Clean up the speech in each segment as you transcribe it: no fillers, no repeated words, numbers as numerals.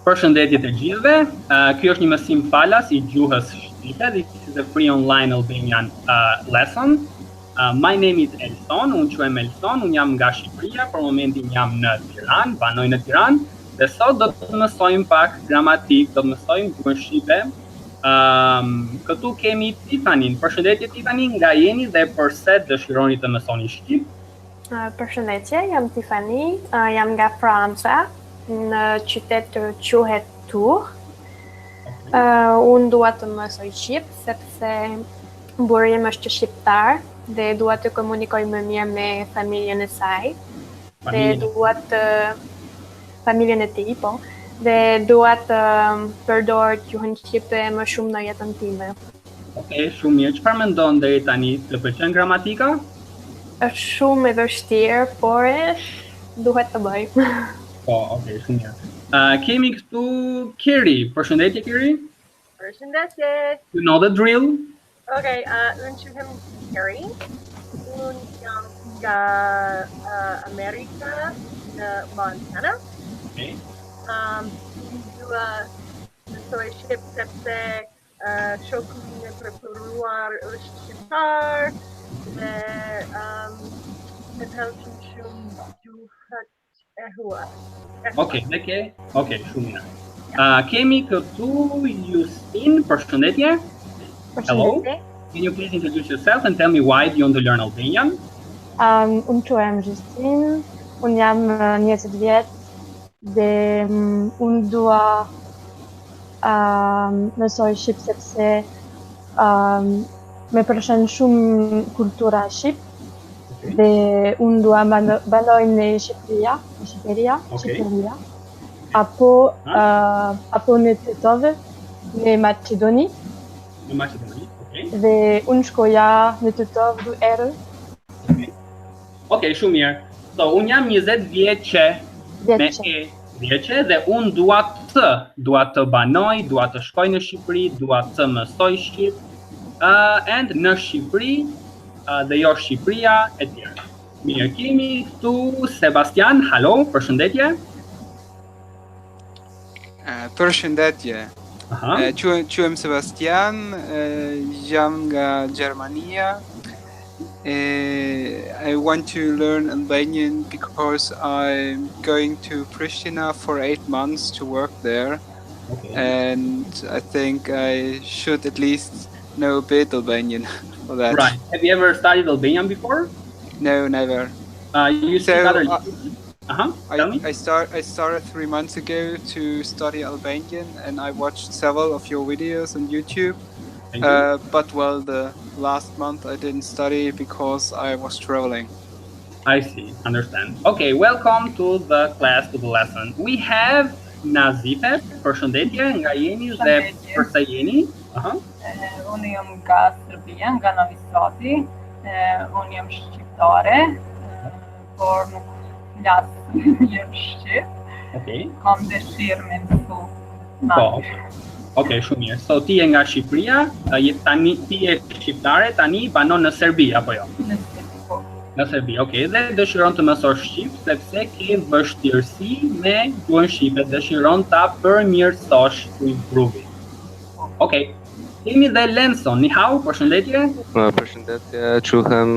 Përshëndetje të gjithëve. Ky është një mësim falas I gjuhës shqipe. This is a free online Albanian lesson. My name is Elson, unë quhem Elson, unë jam nga Shqipëria, për momentin jam në Tiranë, banoj në Tiranë, dhe sot do të mësojmë pak gramatik, do të mësojmë gjuhën shqipe. Këtu kemi Tifanin. Përshëndetje Tifani, nga jeni dhe përse dëshironi të mësoni shqip? Përshëndetje, jam Tifani, jam nga Franca, në qytet të quhet Turr. Unë dua të mësoj shqip sepse burri im është shqiptar dhe dua të komunikoj më mirë me familjen e saj. Dhe dua të familjen e tij, po. Dhe dua të përdor gjuhën shqipe më shumë në jetën time. Okej, shumë mirë. Çfarë mendon deri tani? Të pëlqen gramatika? Është shumë e vështirë, por duhet të bëj. Po, okay, shumë mirë. Kemi këtu Kiri. Përshëndetje Kiri. Përshëndetje. You know the drill? Okay, unë quhem Kiri. Unë jam nga Amerika, në Montana. Okay. Dua mësoj shqip sepse shoku im e preferuar është shqiptar dhe më pëlqen shumë gjuhët e huaj. Okay, shumë mirë. Kemi këtu Justin, përshëndetje. Hello. Can you please introduce yourself and tell me why do you want to learn Albanian? Unë quhem Justin, unë jam 20 vjet dhe unë dua mësoj shqip sepse me pëlqen shumë kultura shqip dhe unë dua banoj në Shqipëria, apo në Tetovi, në Maqedoni. Në Maqedoni, okay. Dhe unë shkoja në Tetov 2 herë. Okay, shumë mirë. So, unë jam 20 vjeçe me vjeçe dhe unë dua të banoj, dua të shkoj në Shqipëri, dua të mësoj shqip, and në Shqipëri dhe jo Shqipëria e tjerë. Mirë, kemi këtu Sebastian. Halo, përshëndetje. Përshëndetje. Quhem Sebastian, jam nga Gjermania. I want to learn Albanian because I'm going to Pristina for 8 months to work there. Okay. And I think I should at least know a bit Albanian for that. Right. Have you ever studied Albanian before? No, never. You speak other... Tell me. I started 3 months ago to study Albanian, and I watched several of your videos on YouTube. But the last month I didn't study because I was traveling. I see, understand. Okay, welcome to the class, to the lesson. We have Nazife. Përshëndetje, nga jeni dhe përse jeni? Unë jam nga Serbia, nga Novi Sadi. Unë jam shqiptare, por nuk flas mirë shqip. Okay. Kam dëshirë me mësu natyr. Okay, shumë mirë. So ti je nga Shqipëria, tani ti je shqiptare, tani banon në Serbi apo jo? Në Serbi, po. Në Serbi, okay. Dhe dëshiron të mësosh shqip sepse ke vështirësi me gjuhën shqipe, dëshiron ta përmirësosh to improve. Okay. Kemi dhe Lenson. Ni hao, përshëndetje. Përshëndetje, quhem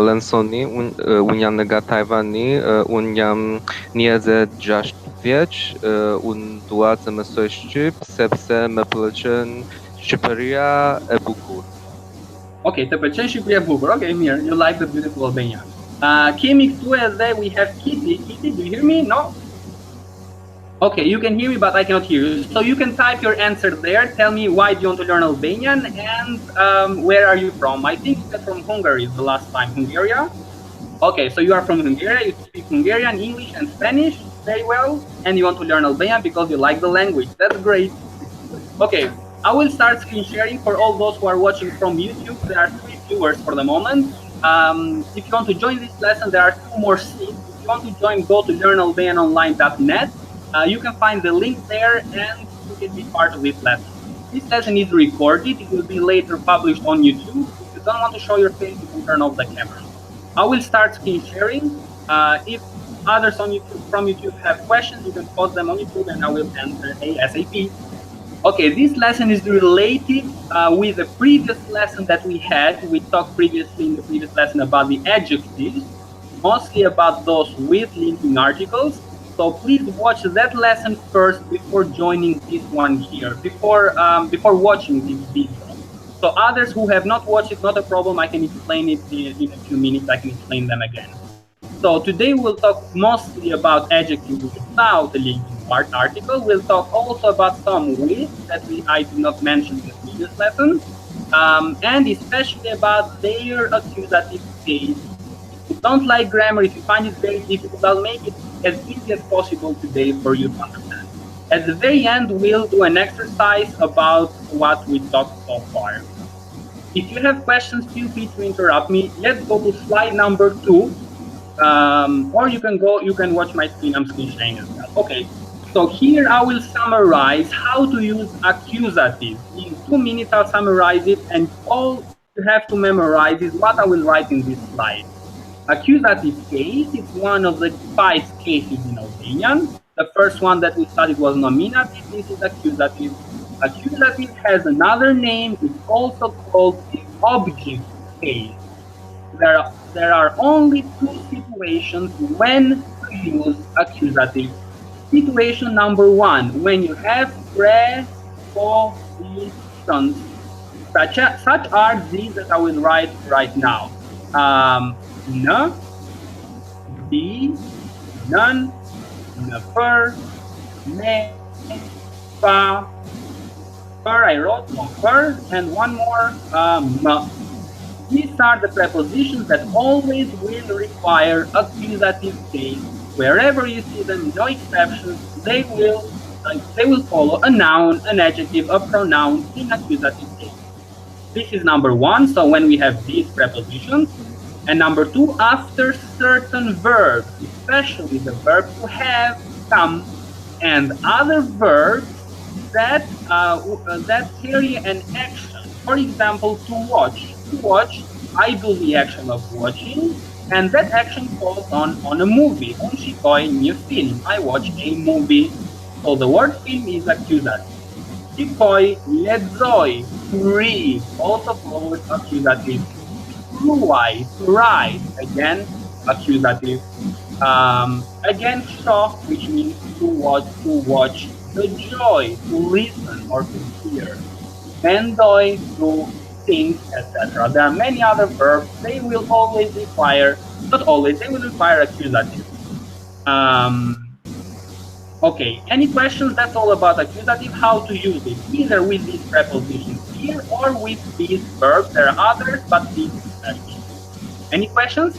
Lensoni, unë jam nga Tajvani, unë jam 26 vjeç, unë dua të mësoj shqip sepse më pëlqen Shqipëria e bukur. Okay, të pëlqen Shqipëria e bukur. Okay, mirë. You like the beautiful Albania. Kemi këtu edhe we have Kitty. Kitty, do you hear me? No? Okay, you can hear me, but I cannot hear you. So you can type your answer there. Tell me why do you want to learn Albanian and where are you from? I think you're from Hungary the last time. Hungary? Okay, so you are from Hungary. You speak Hungarian, English, and Spanish very well, and you want to learn Albanian because you like the language. That's great. Okay, I will start screen sharing for all those who are watching from YouTube. There are 3 viewers for the moment. If you want to join this lesson, there are 2 more seats. If you want to join, go to learnalbanianonline.net. You can find the link there and you can be part of this lesson. This lesson is recorded. It will be later published on YouTube. If you don't want to show your face, you can turn off the camera. I will start screen sharing. If others on YouTube, from YouTube have questions, you can post them on YouTube and I will answer ASAP. Okay, this lesson is related with the previous lesson that we had. We talked previously in the previous lesson about the adjectives, mostly about those with linking articles. So please watch that lesson first before joining this one here, before watching this video. So others who have not watched it, not a problem, I can explain it in a few minutes, I can explain them again. So today we'll talk mostly about adjectives without the linking article. We'll talk also about some with that I did not mention in the previous lesson, and especially about their accusative case. If you don't like grammar, if you find it very difficult, I'll make it as easy as possible today for you to understand. At the very end, we'll do an exercise about what we talked so far. If you have questions, feel free to interrupt me. Let's go to slide number 2. Or you can watch my screen, I'm screen sharing as well. Okay, so here I will summarize how to use accusative. In 2 minutes I'll summarize it, and all you have to memorize is what I will write in this slide. Accusative case is one of the 5 cases in Albanian. The first one that we studied was nominative, this is accusative. Accusative has another name, it's also called the object case. There are only 2 situations when to use accusative. Situation number 1, when you have prepositions. Such are these that I will write right now. N, be, none, never, me, pa, per, I wrote, no, per, and one more, m. These are the prepositions that always will require accusative case. Wherever you see them, no exceptions, they will follow a noun, an adjective, a pronoun in accusative case. This is number 1, so when we have these prepositions. And number 2, after certain verbs, especially the verb to have, come, and other verbs that carry an action. For example, to watch. To watch, I do the action of watching, and that action falls on a movie. On shikoj një film. I watch a movie. So the word film is accusative. Shikoj, lexoj, to read, also follows accusative. Fluaj, to ride, again, accusative. Again, shock, which means to watch. The joy, to listen or to hear. Mendoj, to think, etc. There are many other verbs. They will always require, not always, they will require accusative. Okay, any questions? That's all about accusative, how to use it, either with these prepositions here or with these verbs. There are others, but these especially. Any questions?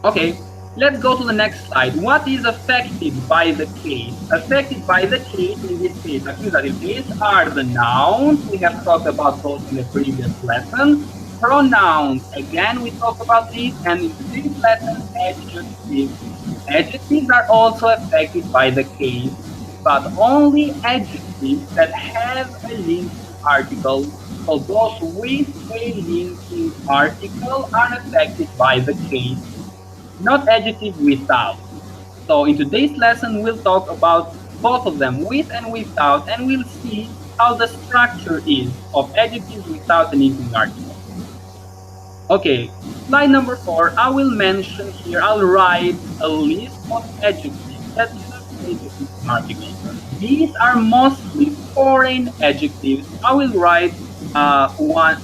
Okay, let's go to the next slide. What is affected by the case? Affected by the case, in this case, accusative case, are the nouns. We have talked about those in the previous lesson. Pronouns, again, we talked about these, and in this lesson, adjectives. Adjectives are also affected by the case, but only adjectives that have a linking article. So those with a linking article are affected by the case, not adjective without. So in today's lesson, we'll talk about both of them, with and without, and we'll see how the structure is of adjectives without a linking article. Okay, slide number 4, I will mention here, I'll write a list of adjectives that have adjective articles. These are mostly foreign adjectives. I will write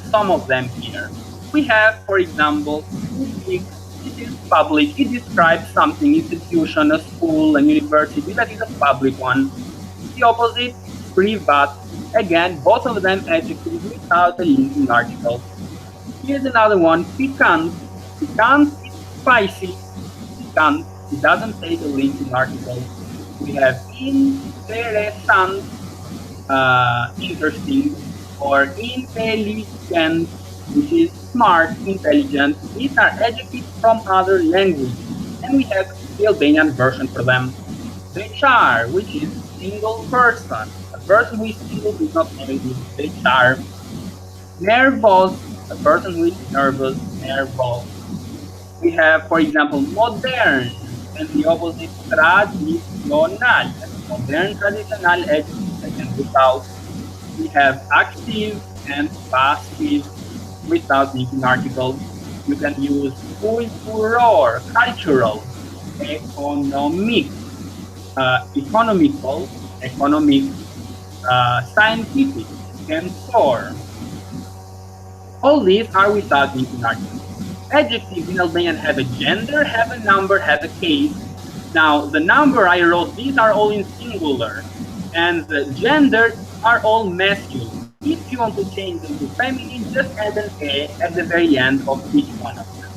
some of them here. We have, for example, public. It is public. It describes something, institution, a school, a university. That is a public one. The opposite, privat. Again, both of them adjectives without a linking article. Here's another one, piquant. Piquant is spicy. Piquant, it doesn't take a linking article. We have interesant, interesting, or intelligent, which is smart, intelligent. These are adjectives from other languages, and we have the Albanian version for them. Beqar, which is single person. A person who is single is not married with beqar. Nervos, a person who is nervous, nervous. we have, for example, modern, and the opposite, tradicional. Modern, traditional, and without. We have active and passive without linking articles. You can use cultural, cultural, economic, economical, economic, scientific, and so. All these are without linking articles. Adjectives in Albanian have a gender, have a number, have a case. Now, the number I wrote, these are all in singular, and the gender are all masculine. If you want to change them to feminine, just add an A at the very end of each one of them.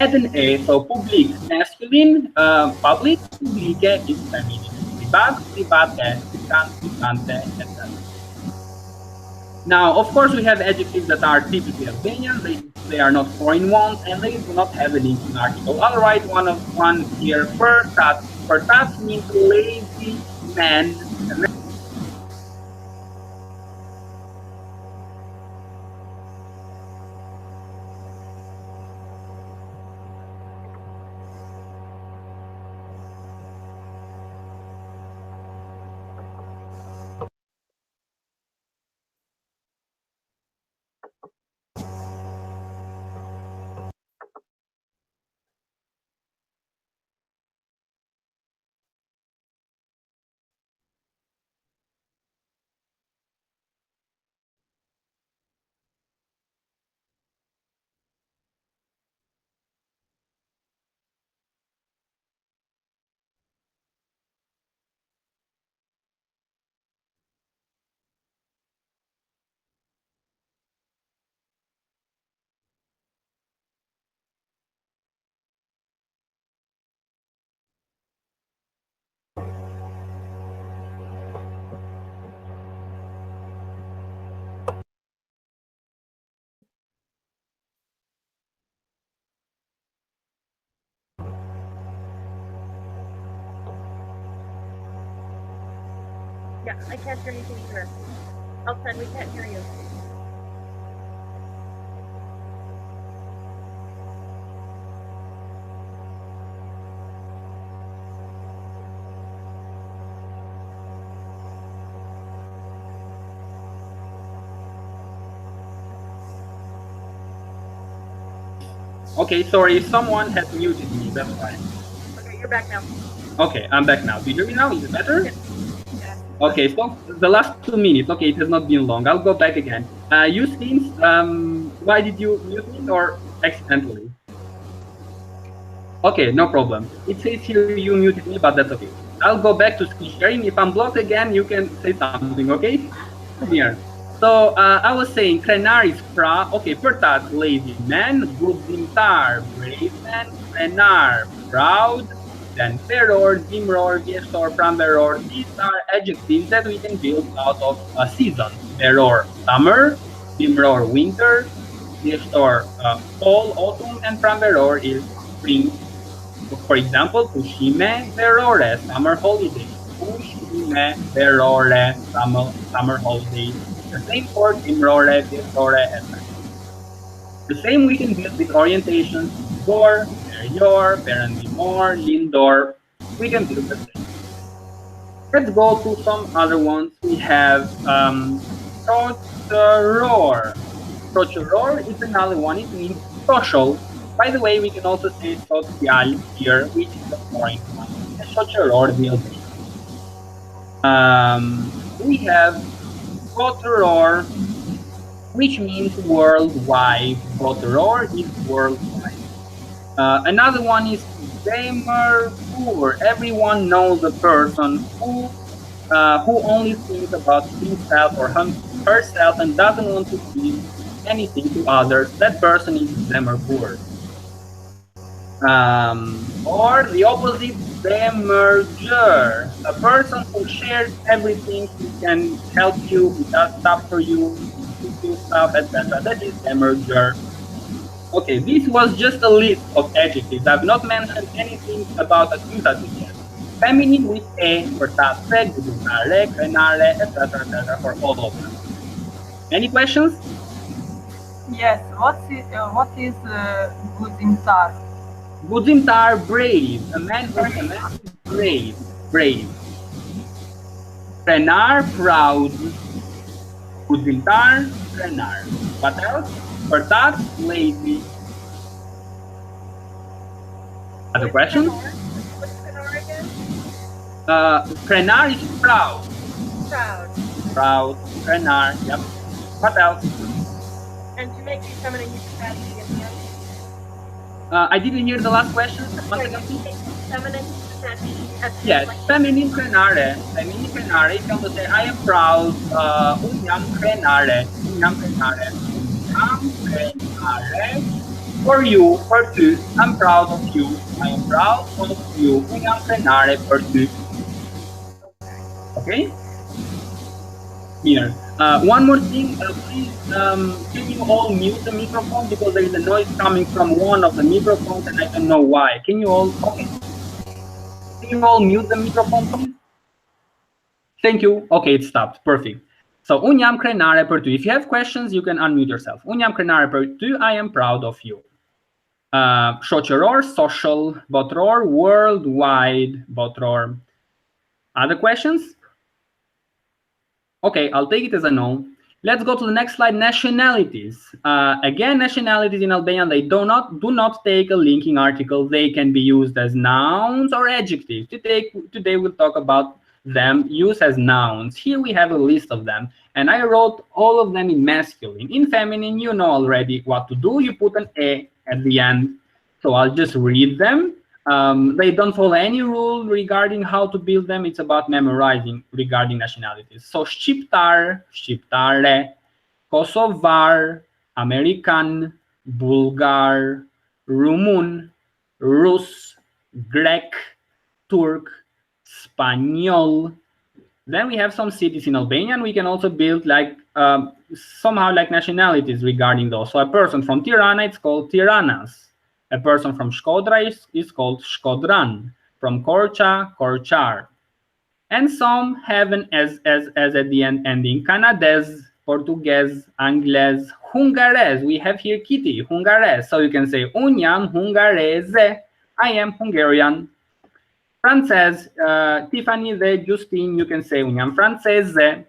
Add an A, so public, masculine, public, publique is feminine. Privat, private, privant, privante, etc. Now, of course, we have adjectives that are typically Albanian. They are not foreign ones, and they do not have a linking article. I'll write one here. Pertat. Pertat means lazy man. Yeah, I can't hear anything either. Outside, we can't hear you. Okay, sorry, someone has muted me, that's why. Okay, you're back now. Okay, I'm back now. Do you hear me now? Is it better? Yes. Okay, so the last 2 minutes, okay, it has not been long. I'll go back again. You seems, why did you mute me or accidentally? Okay, no problem. It says here you muted me, but that's okay. I'll go back to screen sharing. If I'm blocked again, you can say something, okay? Here. So I was saying, krenar is pra, okay, pertat, lazy man, gudimtar, brave man, krenar, proud, then feror, dimror, gestor, pramveror. These are adjectives that we can build out of a season. Veror, summer, dimror, winter, gestor, fall, autumn, and pramveror is spring. So for example, pushime, verore, summer holiday. Pushime, verore, summer holiday. The same for dimrore, gestor, etc. The same we can build with orientations, dor, your, perandimor, lindor. We can build the same. Let's go to some other ones. We have prochoror. Prochoror is another one. It means social. By the way, we can also say social here, which is the foreign one. Prochoror will be. We have prochoror, which means worldwide. Prochoror is worldwide. Another one is demerpur. Everyone knows a person who only thinks about himself or herself and doesn't want to give anything to others. That person is demerpur. Or the opposite, demerger. A person who shares everything, who can help you, who does stuff for you, who do stuff, etc. That is demerger. Okay, this was just a list of adjectives. I've not mentioned anything about accusative yet. Feminine with a, pertate, gudunare, krenare, etc., for all of them. Any questions? Yes. What is gudimtar? Gudzintar, brave. A man is brave. Brave. Prenar, proud. Gudzintar, prenar. What else? Pertat, lazy. Other questions? What's Pinar again? Prenar is proud. Proud. Proud. Prenar. Yep. What else? And to make the feminine, use capacity at the end. I didn't hear the last question. Once again, please. Feminine capacity at the Yes, end. feminine prenare. Feminine prenare. You can say, I am proud. Unyam prenare. Unyam prenare. Unyam prenare. For you, for two. I'm proud of you. I am proud of you. Unyam prenare for two. Okay? Here. One more thing, please, can you all mute the microphone because there is a noise coming from one of the microphones and I don't know why. Can you all, okay. Can you all mute the microphone, please? Thank you. Okay, it stopped. Perfect. So, unyam crenare per tu. If you have questions, you can unmute yourself. Unyam crenare per tu, I am proud of you. Shocheror, social, botror, worldwide, botror. Other questions? Okay, I'll take it as a no. Let's go to the next slide, nationalities. Again, nationalities in Albanian, they do not take a linking article. They can be used as nouns or adjectives. Today we'll talk about them used as nouns. Here we have a list of them, and I wrote all of them in masculine. In feminine, you know already what to do. You put an E at the end. So I'll just read them. They don't follow any rule regarding how to build them. It's about memorizing regarding nationalities. So Shqiptar, Shqiptare, Kosovar, American, Bulgar, Rumun, Rus, Grek, Turk, Spaniel. Then we have some cities in Albania, and we can also build like somehow like nationalities regarding those. So a person from Tirana, it's called Tiranas. A person from Shkodra is called Shkodran. From Korcha, Korchar. And some have an as at the end ending. Canades, Portuguese, Angles, Hungares. We have here Kitty, Hungares. So you can say Unyam Hungarese. I am Hungarian. Frances, Tiffany, the Justine, you can say Unyam Francese.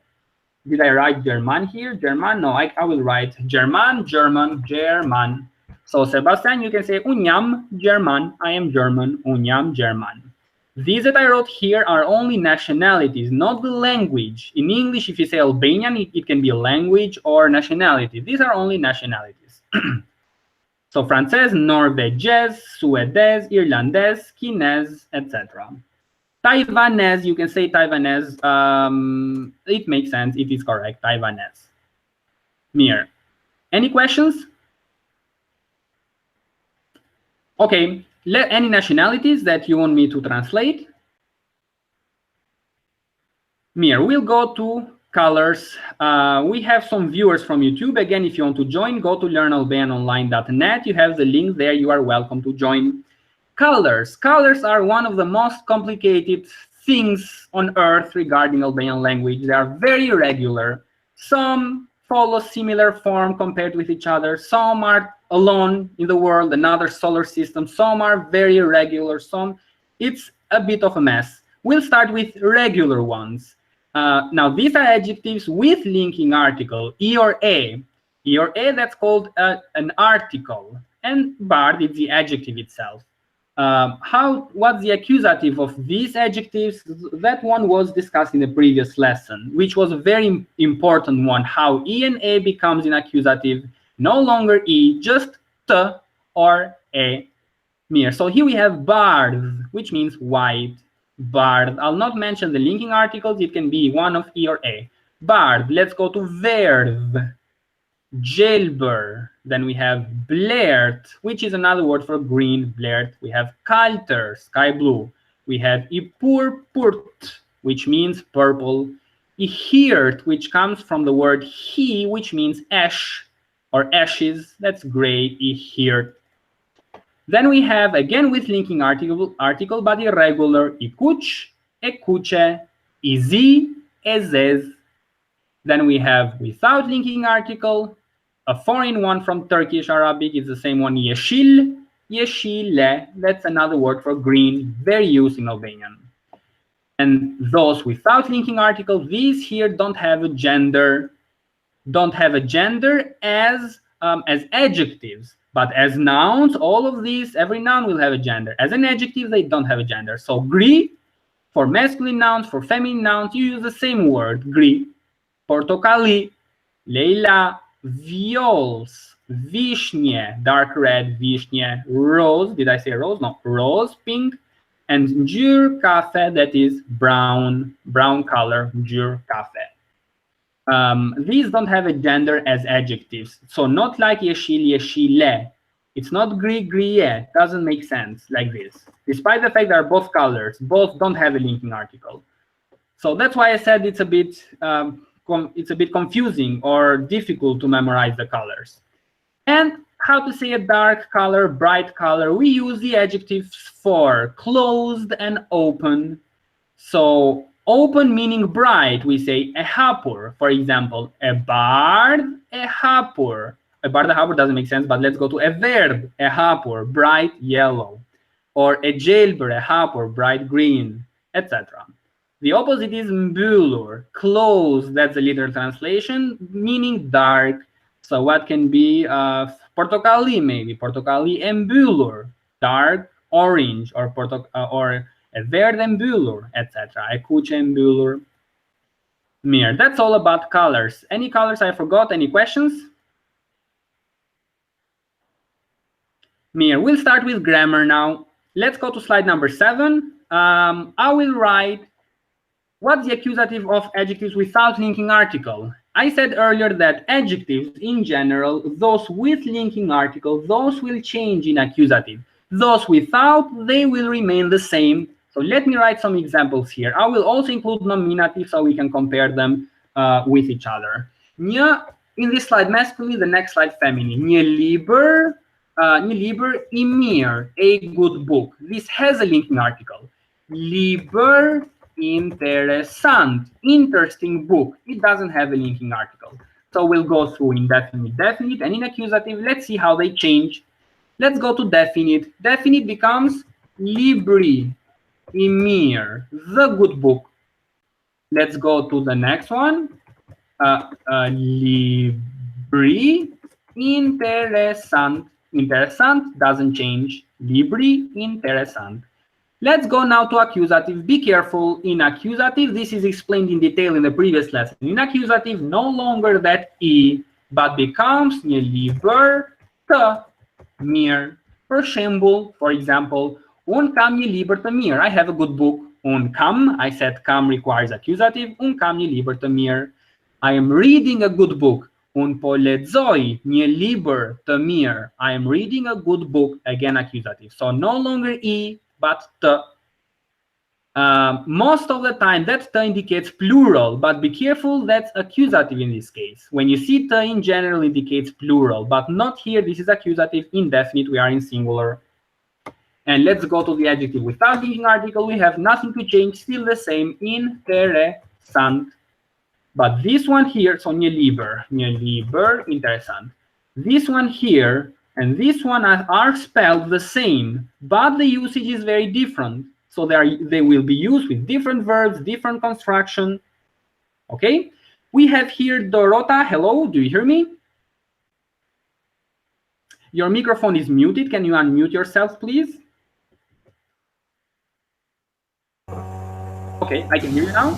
Did I write German here? German? No, I will write German, German, German. So Sebastian, you can say Unyam German. I am German. Unyam German. These that I wrote here are only nationalities, not the language. In English, if you say Albanian, it can be a language or nationality. These are only nationalities. So Frances, Norveges, Suedes, Irlandes, Kines, etc. Taiwanese, you can say Taiwanese. It makes sense. It is correct. Taiwanese. Mir. Any questions? Okay, any nationalities that you want me to translate? Mir, we'll go to colors. We have some viewers from YouTube. Again, if you want to join, go to learnalbanianonline.net. You have the link there. You are welcome to join. Colors. Colors are one of the most complicated things on earth regarding Albanian language. They are very irregular. Some follow similar form compared with each other. Some are alone in the world, another solar system. Some are very irregular. Some, it's a bit of a mess. We'll start with regular ones. Now, these are adjectives with linking article, E or A. E or A, that's called an article. And bard is the adjective itself. What's the accusative of these adjectives? That one was discussed in the previous lesson, which was a very important one, how E and A becomes an accusative, no longer E, just T or A. Mir. So here we have bard, which means white. Bard. I'll not mention the linking articles. It can be one of E or A. Bard. Let's go to verve. Jailbird. Then we have blared, which is another word for green, blared. We have kalter, sky blue. We have ipurpurt, which means purple. Ihirt, which comes from the word he, which means ash or ashes. That's gray, ihirt. Then we have, again with linking article but irregular, ikuch, ekuche, izi, ezez. Then we have without linking article, a foreign one from Turkish Arabic is the same one, yeşil, yeşile, that's another word for green, very used in Albanian. And those without linking article, these here don't have a gender, as adjectives, but as nouns, all of these, every noun will have a gender. As an adjective, they don't have a gender. So gri, for masculine nouns, for feminine nouns, you use the same word, gri. Portokali, Leila, viols, vishnie, dark red, vishnie, rose, did I say rose? No, rose, pink, and ngjyr kafe, that is brown color, ngjyr kafe. These don't have a gender as adjectives, so not like yeşil, yeşile. It's not gri, griye, doesn't make sense like this. Despite the fact they are both colors, both don't have a linking article. So that's why I said it's a bit confusing or difficult to memorize the colors. And how to say a dark color, bright color, we use the adjectives for closed and open. So open meaning bright, we say e hapur. For example, e bard, e hapur. E bard, e hapur doesn't make sense, but let's go to e verd, e hapur, bright yellow. Or e gjelbër, e hapur, bright green, etc. The opposite is mbylur, closed, that's a literal translation, meaning dark. So what can be portokali, maybe, portokali mbylur, dark orange, or a verde mbylur, etc. A kuqe mbylur. Mirë. That's all about colors. Any colors I forgot? Any questions? Mirë. We'll start with grammar now. Let's go to slide number 7. I will write what's the accusative of adjectives without linking article. I said earlier that adjectives in general, those with linking article, those will change in accusative. Those without, they will remain the same. So let me write some examples here. I will also include nominative so we can compare them with each other. Një, in this slide masculine, the next slide feminine. Një libër I mirë, a good book. This has a linking article. Libër interesant, interesting book. It doesn't have a linking article. So we'll go through indefinite, definite, and in accusative, let's see how they change. Let's go to definite. Definite becomes libri I mirë, the good book. Let's go to the next one. Libri interessant. Interessant doesn't change. Libri interessant. Let's go now to accusative. Be careful. In accusative, this is explained in detail in the previous lesson. In accusative, no longer that I, but becomes një libër të mirë. For example, un kam një libër të mirë. I have a good book. Un kam, I said kam requires accusative. Un kam një libër të mirë. I am reading a good book. Un po lexoj një libër të mirë. I am reading a good book. Again, accusative. So no longer I, but të. Most of the time, that të indicates plural, but be careful, that's accusative in this case. When you see të in general indicates plural, but not here. This is accusative. Indefinite, we are in singular. And let's go to the adjective without linking article. We have nothing to change, still the same. Interessant. But this one here, so një libër, interessant. This one here and this one are spelled the same, but the usage is very different. So they will be used with different verbs, different construction. Okay? We have here Dorota. Hello, do you hear me? Your microphone is muted. Can you unmute yourself, please? Okay, I can hear you now.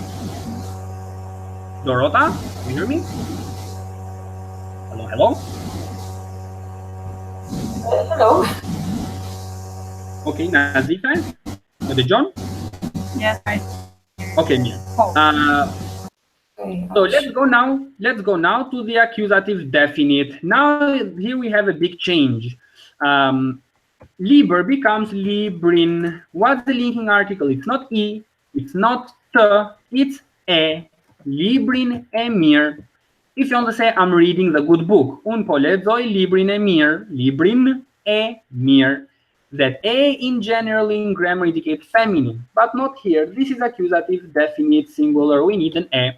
Dorota, do you hear me? Hello, hello? Hello. Okay, Nazifa? John? Yes, I. Okay, Mia. So let's go now to the accusative definite. Now here we have a big change. Liber becomes librin. What's the linking article? It's not I, it's not t, it's e. Librin e mirë. If you want to say I'm reading the good book, un po lexoj librin e mirë, librin e mirë. That a in general in grammar indicates feminine, but not here. This is accusative, definite, singular. We need an e.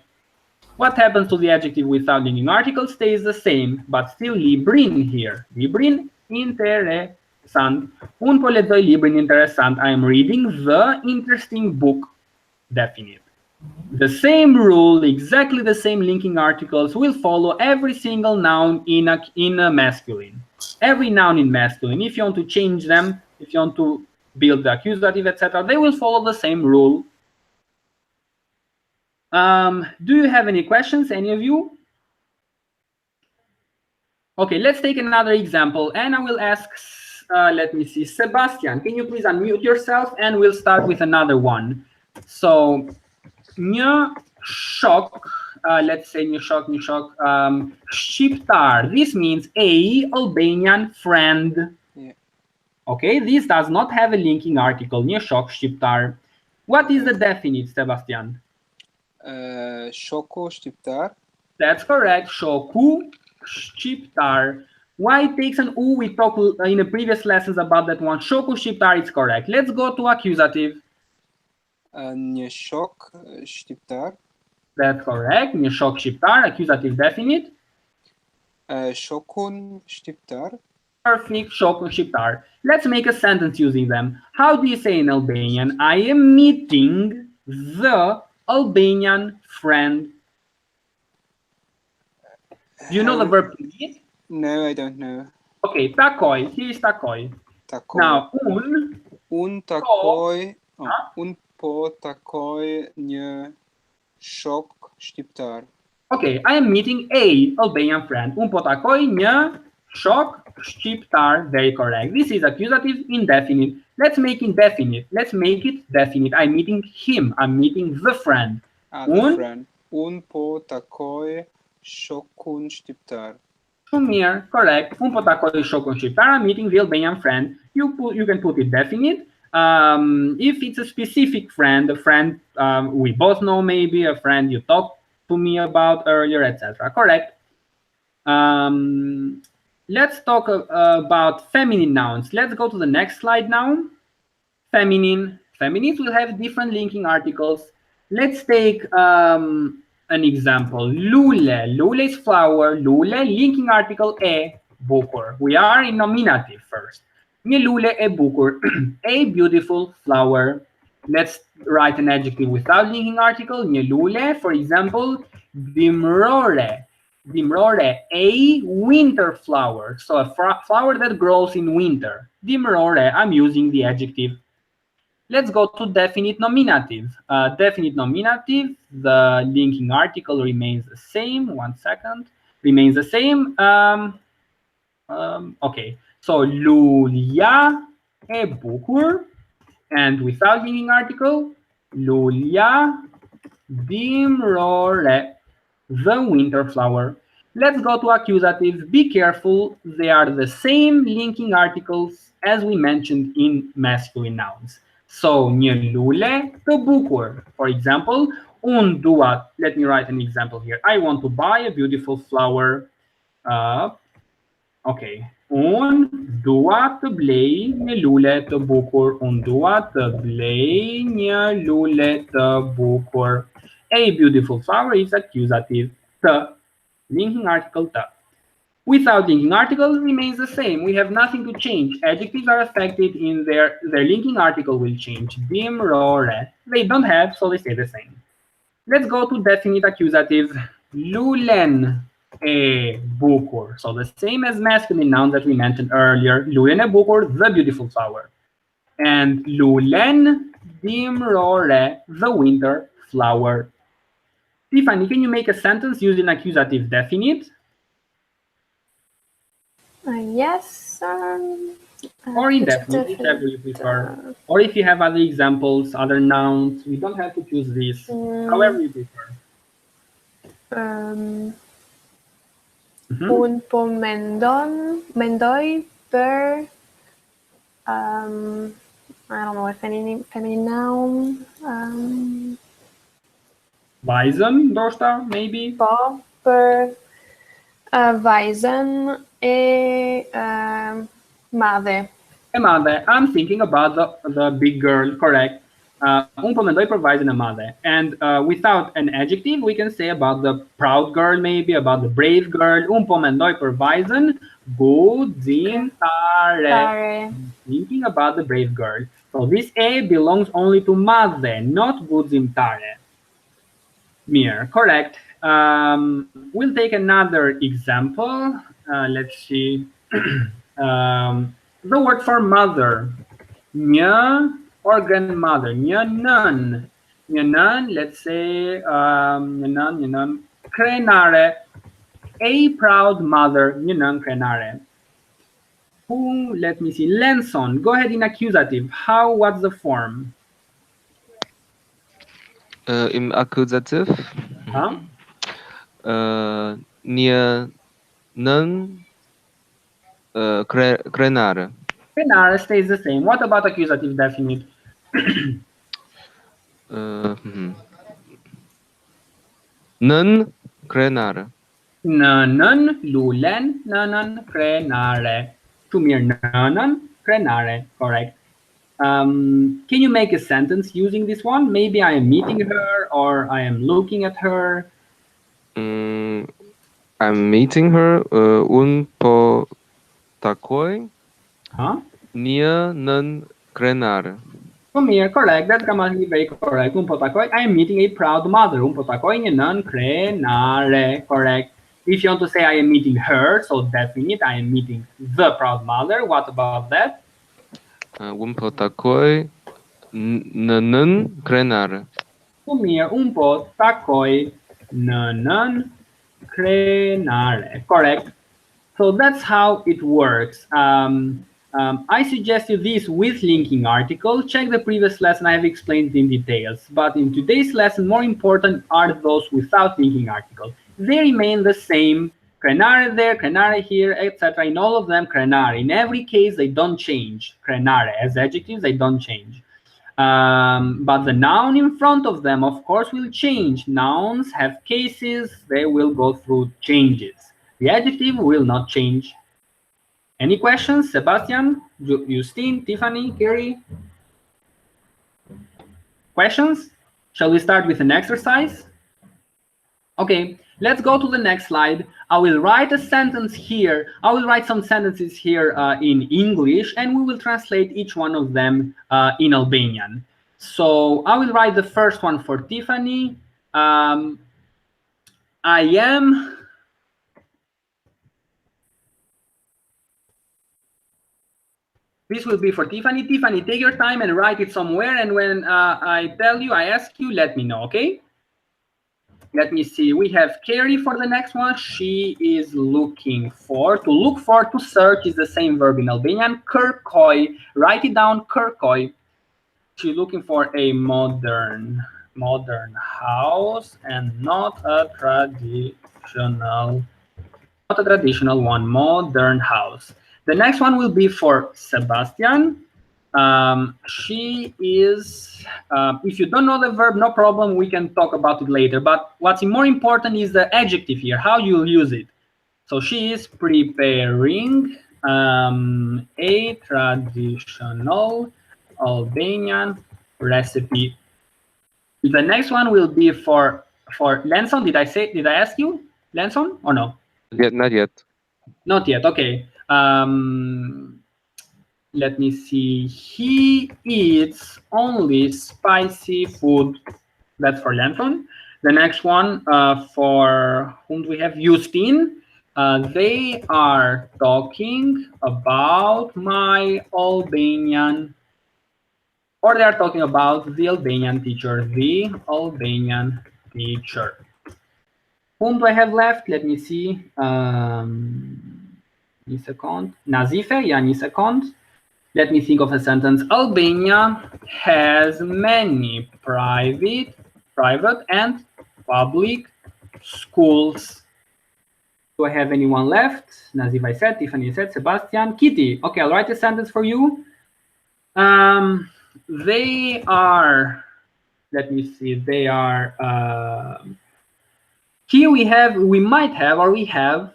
What happens to the adjective without linking article stays the same, but still librin here. Librin interessant. interesant. Un po' lexoj librin interesant. I am reading the interesting book. Definite. The same rule, exactly the same linking articles will follow every single noun in a masculine. Every noun in masculine. If you want to change them, if you want to build the accusative, etc., they will follow the same rule. Do you have any questions, any of you? Okay, let's take another example, and I will ask, let me see, Sebastian, can you please unmute yourself, and we'll start with another one. So, një shok, let's say një shok, shqiptar. This means a Albanian friend. Yeah. Okay, this does not have a linking article. Një shok shqiptar. What is the definite, Sebastian? Shoku shqiptar. That's correct. Shoku shqiptar. Why it takes an U? We talked in the previous lessons about that one. Shoku shqiptar is correct. Let's go to accusative. Një shok shqiptar. That's correct. Një shok shqiptar, accusative definite. Shokun shqiptar. Perfect. Shokun shqiptar. Let's make a sentence using them. How do you say in Albanian? I am meeting the Albanian friend. Do you know the verb to meet? No, I don't know. Okay, takoj. Here is takoj. Takoj. Now, Un takoj. Un po takoj një shok shqiptar. Okay, I am meeting a Albanian friend. Un po takoj një shok shqiptar. Very correct. This is accusative indefinite. Let's make it definite. Let's make it definite. I'm meeting him. I'm meeting the friend. The friend. Un po takoj shokun shqiptar. Shumë mirë, correct. Un po takoj shokun shqiptar. I'm meeting the Albanian friend. You can put it definite. If it's a specific friend, a friend we both know, maybe a friend you talked to me about earlier, etc. Correct. Let's talk about feminine nouns. Let's go to the next slide now. Feminine. Feminines will have different linking articles. Let's take an example. Lule. Lule is flower. Lule, linking article e, bukur. We are in nominative first. Një lule e bukur. A beautiful flower. Let's write an adjective without linking article. Një lule, for example, dimrore. Dimrore, a winter flower. So a flower that grows in winter. Dimrore, I'm using the adjective. Let's go to definite nominative. Definite nominative, the linking article remains the same. 1 second. Remains the same. Okay. So, Lulia e bukur, and without linking article, Lulia dimrore, the winter flower. Let's go to accusative. Be careful, they are the same linking articles as we mentioned in masculine nouns. So, një lule të bukur. For example, un dua, let me write an example here. I want to buy a beautiful flower. Okay. Un dua të blej një lule të bukur. Un dua të blej një lule të bukur. A beautiful flower is accusative. Të. Linking article të. Without linking article remains the same. We have nothing to change. Adjectives are affected in their linking article will change. Dimrore. They don't have, so they stay the same. Let's go to definite accusative. Lulen e bukur. So the same as masculine nouns that we mentioned earlier. Lulen e bukur, the beautiful flower. And lulen dimrore, the winter flower. Tiffany, can you make a sentence using accusative definite? Yes. Or indefinite, whichever you prefer. Or if you have other examples, other nouns, we don't have to choose this. However you prefer. Un po mendoj për I don't know, a feminine noun. Vajzën, ndoshta, maybe? Po, për vajzën e madhe. E madhe. I'm thinking about the big girl, correct. Un po mendoj për vajzën e madhe. And without an adjective, we can say about the proud girl, maybe, about the brave girl. Un po mendoj për vajzën Gut sind Tare. Tare. Thinking about the brave girl. So this A belongs only to mother, not gut sind Tare. Mir, correct. We'll take another example. Let's see. The word for mother. Nya or grandmother. Nyanan. Nyanan, let's say, nyanan, krenare. A proud mother, nyanan krenare. Who, let me see, Lenson. Go ahead in accusative. What's the form? Im Accusative. Huh? Nie nân crenare. Crenare stays the same. What about accusative definite? Nân crenare. Nanan, lulen, nanan, crenare. Tumir nanan, crenare. Correct. Can you make a sentence using this one? Maybe I am meeting her or I am looking at her. I'm meeting her. Un po takoi. Huh? Nie nân crenare. Tumir, correct. That's grammatically very correct. Un potakoi. I am meeting a proud mother. Un potakoi nanan, crenare. Correct. If you want to say I am meeting her, so definite, I am meeting the proud mother. What about that? Un po takoi nân crenare. Tumir, un po takoi nanan crenare. Correct. So that's how it works. I suggest you this with linking article. Check the previous lesson, I have explained it in details. But in today's lesson, more important are those without linking article. They remain the same. Crenare there, crenare here, etc. In all of them, crenare. In every case, they don't change. Crenare as adjectives, they don't change. But the noun in front of them, of course, will change. Nouns have cases, they will go through changes. The adjective will not change. Any questions? Sebastian, Justine, Tiffany, Kerry? Questions? Shall we start with an exercise? Okay, let's go to the next slide. I will write a sentence here. I will write some sentences here in English, and we will translate each one of them in Albanian. So I will write the first one for Tiffany. I am... This will be for Tiffany. Tiffany, take your time and write it somewhere. And when I tell you, I ask you, let me know, okay? Let me see. We have Carrie for the next one. She is looking for. To look for, to search is the same verb in Albanian. Kërkoj. Write it down, kërkoj. She's looking for a modern house and not a traditional one. Modern house. The next one will be for Sebastian. She is, if you don't know the verb, no problem, we can talk about it later. But what's more important is the adjective here, how you'll use it. So she is preparing a traditional Albanian recipe. The next one will be for Lenson. Did I ask you, Lenson, or no? Not yet. Not yet, okay. Let me see. He eats only spicy food. That's for Lenton. The next one for whom do we have? Justine. They are talking about my Albanian, or they are talking about the Albanian teacher. The Albanian teacher. Whom do I have left? Let me see. Një second. Nazife, yeah, një second. Let me think of a sentence. Albania has many private and public schools. Do I have anyone left? Nazif, I said. Tiffany said. Sebastian. Kitty. Okay, I'll write a sentence for you. They are, let me see, they are, here we might have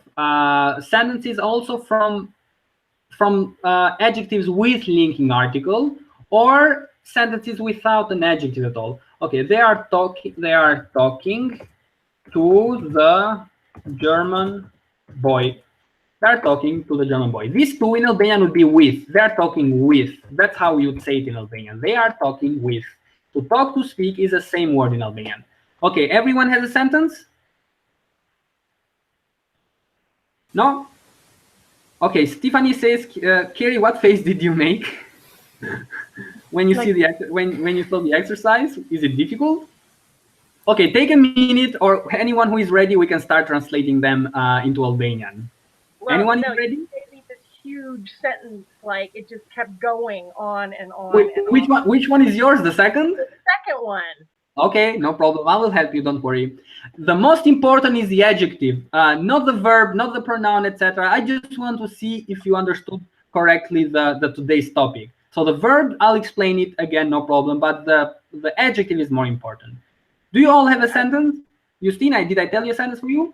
sentences also from adjectives with linking article, or sentences without an adjective at all. Okay, they are talking to the German boy. They're talking to the German boy. These two in Albanian would be with. They're talking with. That's how you'd say it in Albanian. They are talking with. To talk, to speak is the same word in Albanian. Okay, everyone has a sentence? No? Okay, Stephanie says, Kerry, what face did you make when you see the when you saw the exercise? Is it difficult? Okay, take a minute, or anyone who is ready, we can start translating them into Albanian. Well, Anyone no, is ready? you gave me this huge sentence, like it just kept going on and on. Wait, and which on. one? Which one is yours? The second? The second one. Okay, no problem. I will help you. Don't worry. The most important is the adjective, not the verb, not the pronoun, etc. I just want to see if you understood correctly the today's topic. So the verb, I'll explain it again, no problem. But the adjective is more important. Do you all have a sentence? Justina, did I tell you a sentence for you?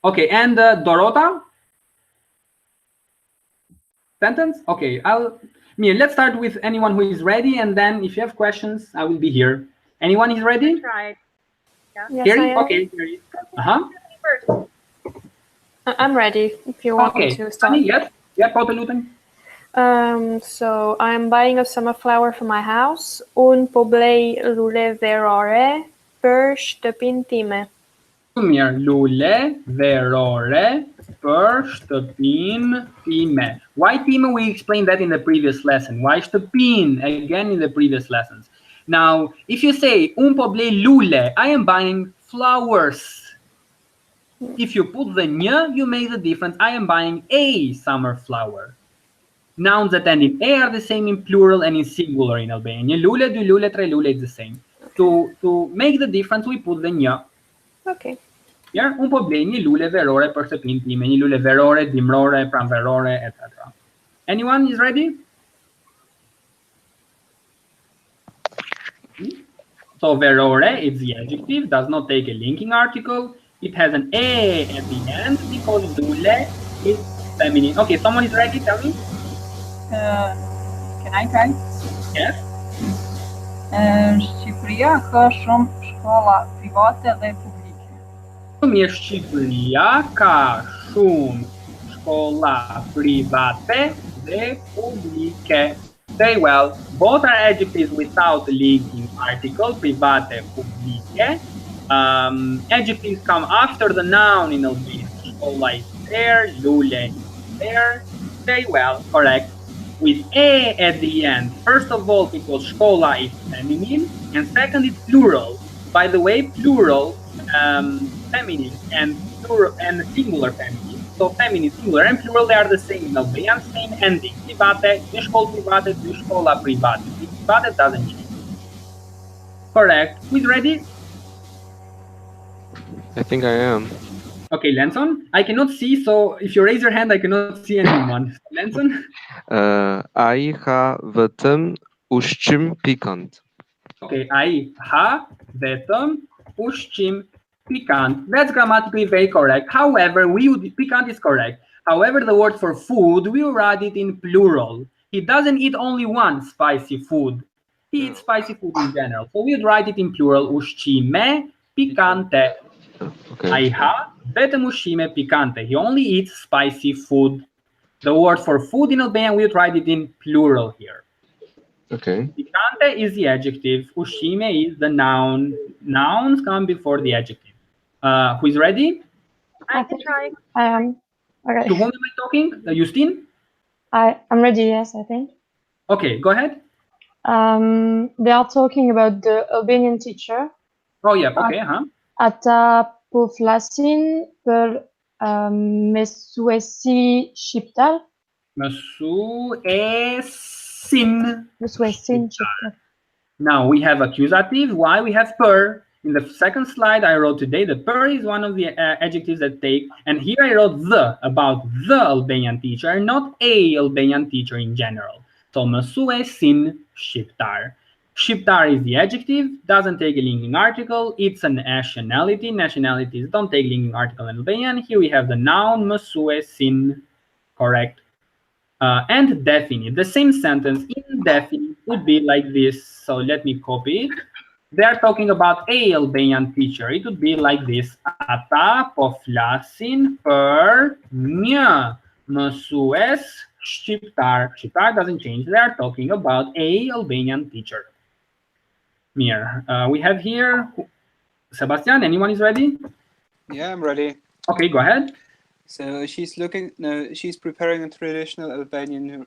Okay, and Dorota? Sentence? Okay, Mir, let's start with anyone who is ready, and then if you have questions, I will be here. Anyone is ready? I tried. Yeah. Yes, Carrie? I am. Okay, Carrie. Uh-huh. First. I'm ready if you want me to start. Sunny, yes? Yeah, Poteluten. So I'm buying a summer flower for my house. Un po blej lule verore për shtëpinë time. Mirë, lule verore për shtëpinë time. Why time? We explained that in the previous lesson. Why shtëpinë? Again in the previous lessons. Now, if you say un po blej lule, I am buying flowers. If you put the një, you make the difference. I am buying a summer flower. Nouns that end in a are the same in plural and in singular in Albanian. Lule, dy lule, tre lule, it's the same. To make the difference, we put the një. Okay. Yeah, un po blej një lule verore për shtëpinë time, një lule verore, dimrore, pranverore, etc. Anyone is ready? So verore is the adjective, does not take a linking article. It has an a at the end because lule is feminine. Okay, someone is ready? Tell me. Can I try? Yes. Shqipëria ka shumë shkolla private dhe publike. Mirë, Shqipëria ka shumë shkolla private dhe publike. Very well. Both are adjectives without linking article, private, publike. Adjectives come after the noun in Albanian. Shkolla is there, lule is there. Very well, correct. With a at the end. First of all, because shkolla is feminine, and second, it's plural. By the way, plural, feminine, and plural and singular feminine. So feminine, singular, and plural, they are the same in Albanian, same ending. Private, dy shkollë private, dy shkolla private. Private doesn't change. Correct. Who's ready? I think I am. Okay, Lenson. I cannot see, so if you raise your hand, I cannot see anyone. Lenson? Ai ha vetëm ushqim pikant. Okay, ai ha vetëm ushqim pikant. That's grammatically very correct. However, pikant is correct. However, the word for food, we will write it in plural. He doesn't eat only one spicy food. He eats spicy food in general. So we would write it in plural, ushqime pikante. Okay. Ai ha vetëm ushqime pikante. He only eats spicy food. The word for food in Albanian, we would write it in plural here. Okay. Pikante is the adjective. Ushqime is the noun. Nouns come before the adjective. Who is ready? I can try. I am. Okay. To whom am I talking? Justine? I'm ready, yes, I think. Okay, go ahead. They are talking about the Albanian teacher. Oh, yeah, okay, huh? Ata po flasin për mësuesi shqiptar. Mësuesin. Mësuesin shqiptar. Now we have accusative. Why? We have per. In the second slide I wrote today, the per is one of the adjectives that take, and here I wrote the, about the Albanian teacher, not a Albanian teacher in general. So mësuesin shqiptar. Shqiptar is the adjective, doesn't take a linking article, it's a nationality. Nationalities don't take linking article in Albanian. Here we have the noun mësuesin, correct. And definite, the same sentence, indefinite would be like this. So let me copy it. they are talking about a Albanian teacher. It would be like this. Ata po flasin për një mësues shqiptar. Shqiptar doesn't change. They are talking about a Albanian teacher. Mir. We have here Sebastian. Anyone is ready? Yeah, I'm ready. Okay, go ahead. So she's preparing a traditional Albanian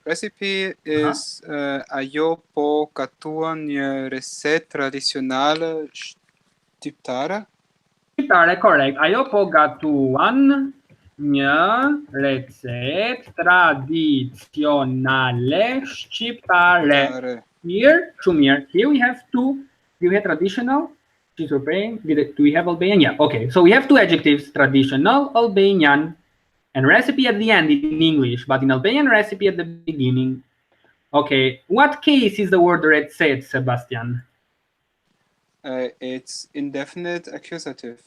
recipe. Is ajo po gatuan një reset tradicionale shqiptare? Shqiptare, correct. Ajo po gatuan një recet tradicionale shqiptare. Here, shumir. Here we have two. You have traditional. She's preparing. Do we have Albanian? Yeah. Okay. So we have two adjectives: traditional Albanian, and recipe at the end in English, but in Albanian recipe at the beginning. Okay. What case is the word recet, Sebastian? It's indefinite accusative.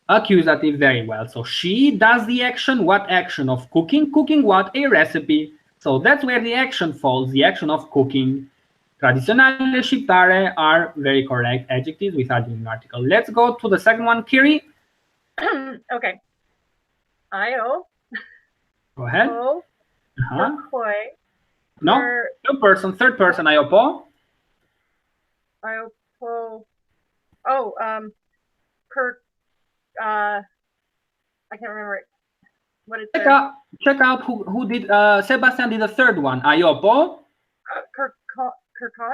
Accusative, very well. So she does the action. What action of cooking? Cooking what? A recipe. So that's where the action falls, the action of cooking. Tradizionale shqiptare are very correct adjectives with adjective article. Let's go to the second one, Kiri. Okay. Ajo. Go ahead. Po. Kërkoj. No, third person, ajo po. Ajo po. Oh, I can't remember what it says. Check out who did. Sebastian did the third one. Ajo po. Kërkon.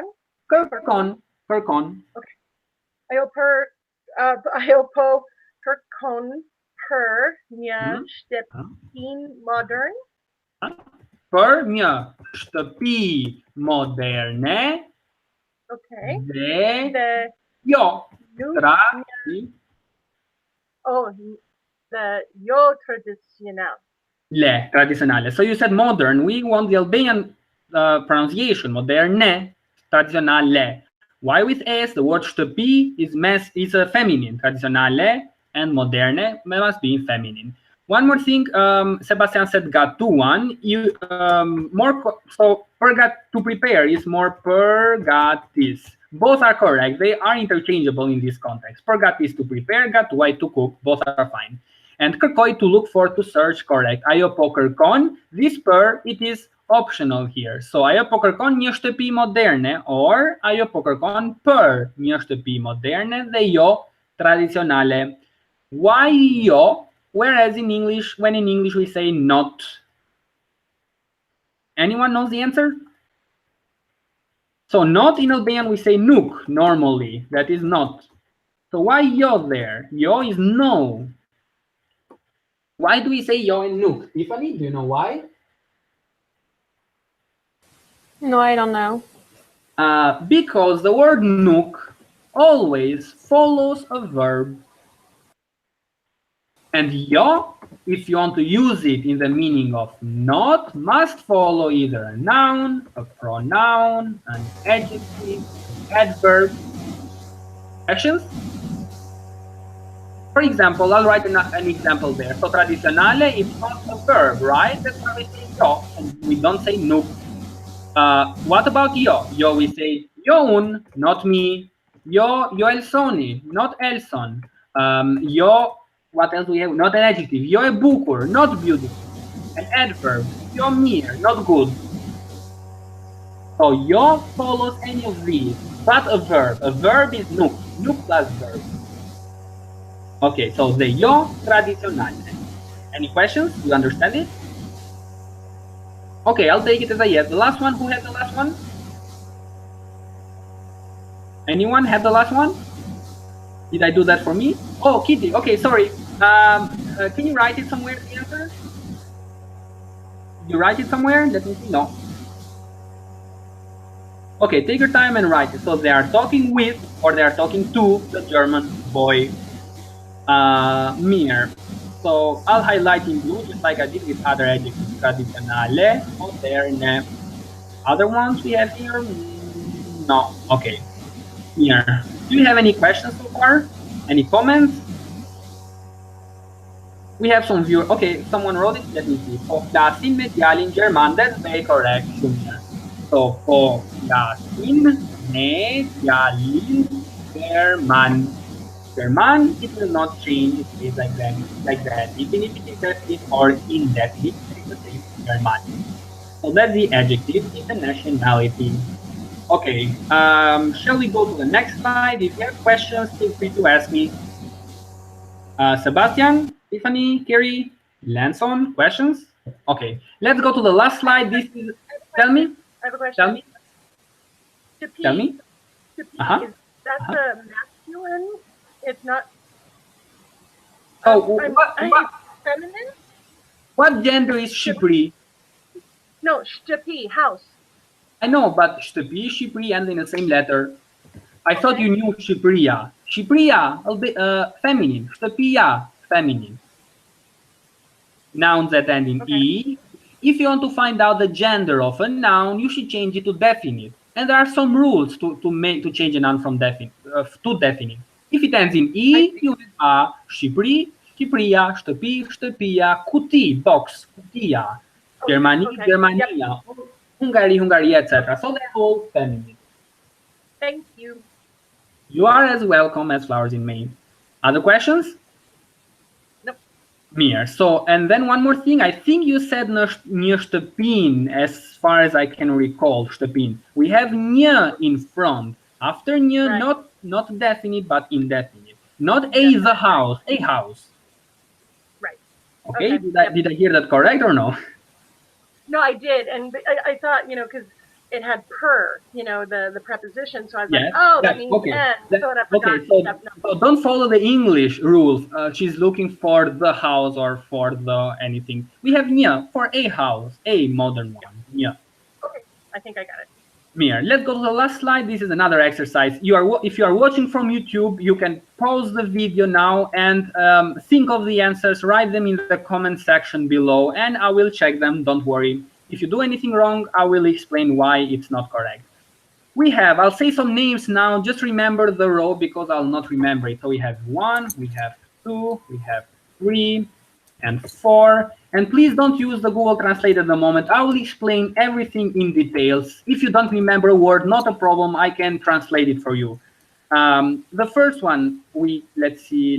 Okay. Ajo po kërkon për një shtëpi modern. Për një shtëpi moderne. Okay. The tradizionale. So you said modern. We want the Albanian pronunciation. Moderne. Tradizionale. Why with S? The word shtëpi is a feminine. Tradizionale and moderne must be feminine. One more thing, Sebastian said gatuan. So to prepare is more përgatis. Both are correct. They are interchangeable in this context. Përgatis to prepare, gatuaj to cook. Both are fine. And kërkoj to look for, to search, correct. Ajo po kërkon. This per, it is optional here. So ajo po kërkon një shtëpi moderne, or ajo po kërkon për një shtëpi moderne dhe jo tradizionale. Why yo? Whereas in English, when in English we say not. Anyone knows the answer? So not in Albanian we say nuk normally. That is not. So why yo there? Yo is no. Why do we say yo and nuk? Tiffany, do you know why? No, I don't know. Because the word nuk always follows a verb. And yo, if you want to use it in the meaning of not, must follow either a noun, a pronoun, an adjective, an adverb. Actions? For example, I'll write an example there. So tradizionale is not a verb, right? That's why we say yo, and we don't say nuk. What about yo? Yo, we say youn, not me. Yo Elsoni, not Elson. Yo, what else we have? Not an adjective. Yo e bukur, not beautiful. An adverb. Yo mirë, not good. So yo follows any of these, but a verb. A verb is nuk. Nuk plus verb. Okay, so the yo tradizionale. Any questions? Do you understand it? Okay, I'll take it as a yes. The last one, who had the last one? Anyone have the last one? Did I do that for me? Oh, Kitty, okay, sorry. Can you write it somewhere, the answer? You write it somewhere? Let me see, no. Okay, take your time and write it. So they are talking with, or they are talking to the German boy, Mir. So I'll highlight in blue, just like I did with other adjectives. Tradizionale, moderne. Other ones we have here? No. Okay. Here. Do you have any questions so far? Any comments? We have some viewers. Okay, someone wrote it. Let me see. Po flasin me djalin German. That's very correct. So po flasin Ne, Yali, German. German, it will not change. It stays like that. Even if it is definite or indefinite, it is the same. German. So that's the adjective. It's a nationality. Okay. Shall we go to the next slide? If you have questions, feel free to ask me. Sebastian, Tiffany, Kerry, Lanson, questions? Okay. Let's go to the last slide. This is. Tell me. I have a question. Tell me. To pee. Tell me. To pee. Is that the masculine? It's not. Oh, feminine? What gender is Shipri? No, Shtapi, house. I know, but Shtapi, Shipri, and in the same letter. I thought you knew Shipriya. Shipriya, feminine. Shtapiya, feminine. Nouns that end in E. If you want to find out the gender of a noun, you should change it to definite. And there are some rules to change a noun from definite to definite. If it ends in E, you have Shipri, Shipriya, Shtapi, Shtapia, Kuti, box, Kutia, Germany, Germania, Hungary, Hungary, etc. So they're all feminine. Thank you. You are as welcome as flowers in May. Other questions? Nope. Mir. So, and then one more thing. I think you said near Shtepin, as far as I can recall, Shtepin. We have nya in front. After nya, right. not definite, but indefinite. Not a the house, a house. Right. Okay. Did I hear that correct or no? No, I did, and I thought, you know, because it had per, you know, the preposition, so I was like, oh, that means and. So don't follow the English rules. She's looking for the house or for the anything. We have nya for a house, a modern one. Yeah. Okay, I think I got it. Mir, let's go to the last slide. This is another exercise. If you are watching from YouTube, you can pause the video now and think of the answers, write them in the comment section below, and I will check them. Don't worry. If you do anything wrong, I will explain why it's not correct. I'll say some names now. Just remember the row because I'll not remember it. So we have 1, we have 2, we have 3, and 4. And please don't use the Google Translate at the moment. I will explain everything in details. If you don't remember a word, not a problem. I can translate it for you. The first one, let's see.